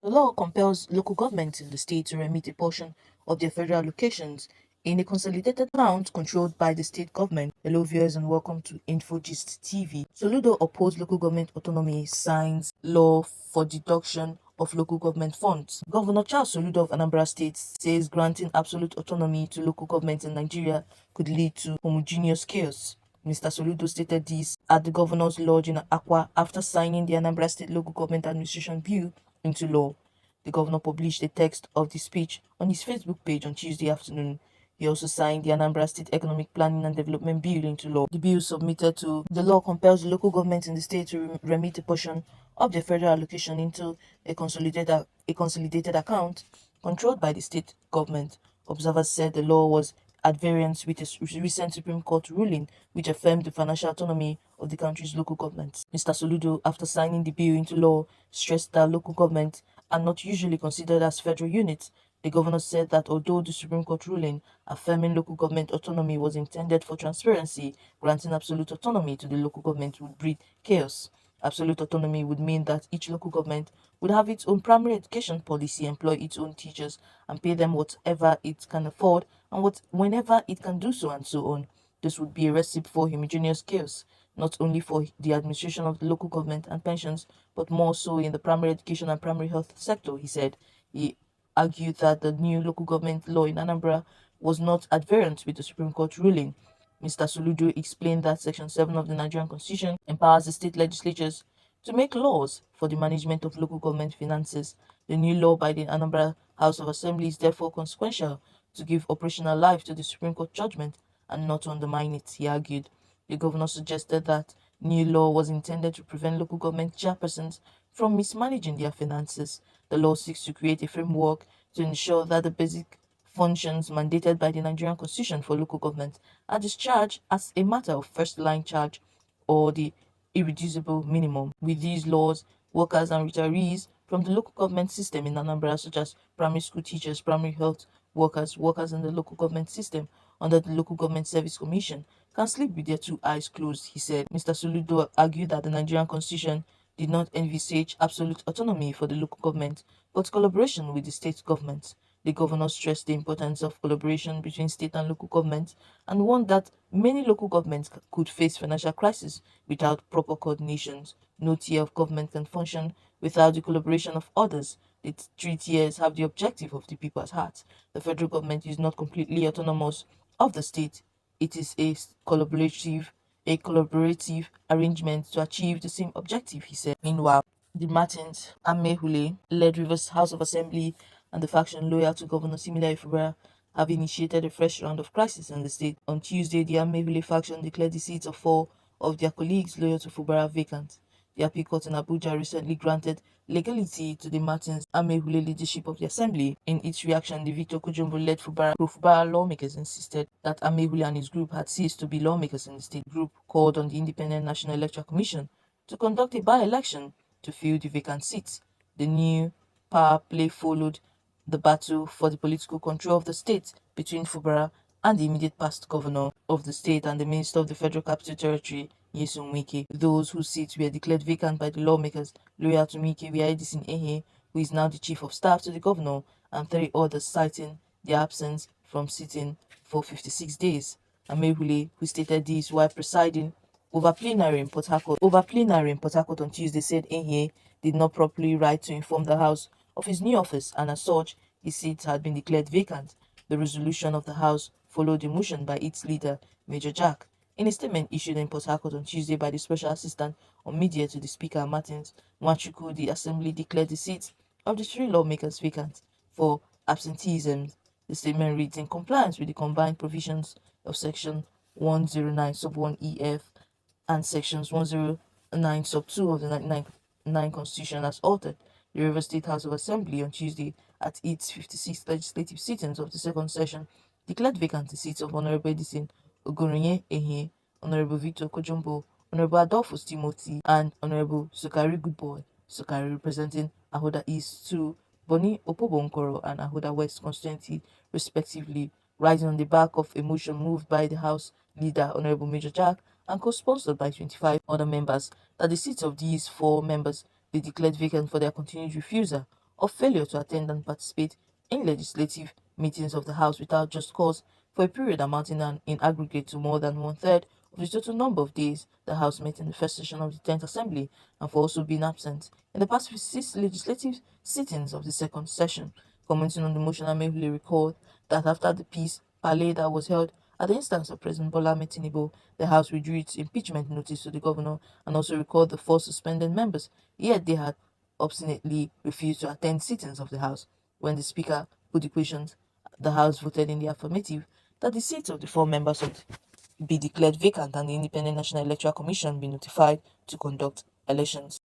The law compels local governments in the state to remit a portion of their federal allocations in a consolidated account controlled by the state government. Hello viewers and welcome to InfoGist TV. Soludo opposed local government autonomy, signs law for deduction of local government funds. Governor Charles Soludo of Anambra State says granting absolute autonomy to local governments in Nigeria could lead to homogeneous chaos. Mr. Soludo stated this at the Governor's Lodge in Akwa after signing the Anambra State Local Government Administration Bill into law. The governor published a text of the speech on his Facebook page on Tuesday afternoon. He also signed the Anambra State Economic Planning and Development Bill into law. The bill submitted to the law compels the local government in the state to remit a portion of their federal allocation into a consolidated account controlled by the state government. Observers said the law was at variance with a recent Supreme Court ruling which affirmed the financial autonomy of the country's local governments. Mr. Soludo, after signing the bill into law, stressed that local governments are not usually considered as federal units. The governor said that although the Supreme Court ruling affirming local government autonomy was intended for transparency, granting absolute autonomy to the local government would breed chaos. Absolute autonomy would mean that each local government would have its own primary education policy, employ its own teachers, and pay them whatever it can afford and whenever it can do so, and so on. This would be a recipe for homogeneous chaos, not only for the administration of the local government and pensions, but more so in the primary education and primary health sector, he said. He argued that the new local government law in Anambra was not at variance with the Supreme Court ruling. Mr. Soludo explained that Section 7 of the Nigerian Constitution empowers the state legislatures to make laws for the management of local government finances. The new law by the Anambra House of Assembly is therefore consequential to give operational life to the Supreme Court judgment and not to undermine it, he argued. The governor suggested that new law was intended to prevent local government chairpersons from mismanaging their finances. The law seeks to create a framework to ensure that the basic functions mandated by the Nigerian Constitution for local government are discharged as a matter of first-line charge or the irreducible minimum. With these laws, workers and retirees from the local government system in Anambra, such as primary school teachers, primary health workers, workers in the local government system under the Local Government Service Commission, can sleep with their two eyes closed, he said. Mr. Soludo argued that the Nigerian Constitution did not envisage absolute autonomy for the local government, but collaboration with the state governments. The governor stressed the importance of collaboration between state and local governments and warned that many local governments could face financial crisis without proper coordination. No tier of government can function without the collaboration of others. The three tiers have the objective of the people at heart. The federal government is not completely autonomous of the state. It is a collaborative arrangement to achieve the same objective, he said. Meanwhile, the Martins Amehule led Rivers House of Assembly and the faction loyal to Governor Similayo Fubara have initiated a fresh round of crisis in the state. On Tuesday, the Amehule faction declared the seats of four of their colleagues loyal to Fubara vacant. The appeal court in Abuja recently granted legality to the Martins Amehule leadership of the assembly. In its reaction, the Victor Kujumbo-led pro-Fubara lawmakers insisted that Amehule and his group had ceased to be lawmakers in the state. The group called on the Independent National Electoral Commission to conduct a by-election to fill the vacant seats. The new power play followed the battle for the political control of the state between Fubara and the immediate past governor of the state and the minister of the Federal Capital Territory, Nyesom Wike. Those whose seats were declared vacant by the lawmakers loyal to Wike were Edison Ehe, who is now the chief of staff to the governor, and three others citing their absence from sitting for 56 days. Amehule, who stated this while presiding over plenary in Port Harcourt on Tuesday, said Ehe did not properly write to inform the House of his new office, and as such, his seat had been declared vacant. The resolution of the House followed a motion by its leader, Major Jack. In a statement issued in Port Harcourt on Tuesday by the Special Assistant on Media to the Speaker, Martins Nwachukwu, the Assembly declared the seats of the three lawmakers vacant for absenteeism. The statement reads, in compliance with the combined provisions of Section 109 sub 1 EF and Sections 109 sub 2 of the 1999 Constitution as altered, the Rivers State House of Assembly on Tuesday at its 56th legislative sittings of the second session declared vacant the seats of Honorable Edison Ogoronye Ehe, Honorable Victor Kojumbo, Honorable Adolphus Timothy, and Honorable Sukari Goodboy Sukari, representing Ahoda East 2, Boni Opobonkoro, and Ahoda West constituency, respectively, rising on the back of a motion moved by the House Leader, Honorable Major Jack, and co-sponsored by 25 other members, that the seats of these four members be declared vacant for their continued refusal or failure to attend and participate in legislative meetings of the House without just cause for a period amounting in aggregate to more than one-third of the total number of days the House met in the first session of the 10th Assembly, and for also being absent in the past 56 legislative sittings of the second session. Commenting on the motion, Amehule recalled that after the peace parley that was held at the instance of President Bola Ahmed Tinubu, the House withdrew its impeachment notice to the governor and also recalled the four suspended members, yet they had obstinately refused to attend sittings of the House. When the Speaker put the questions, the House voted in the affirmative that the seats of the four members should be declared vacant and the Independent National Electoral Commission be notified to conduct elections.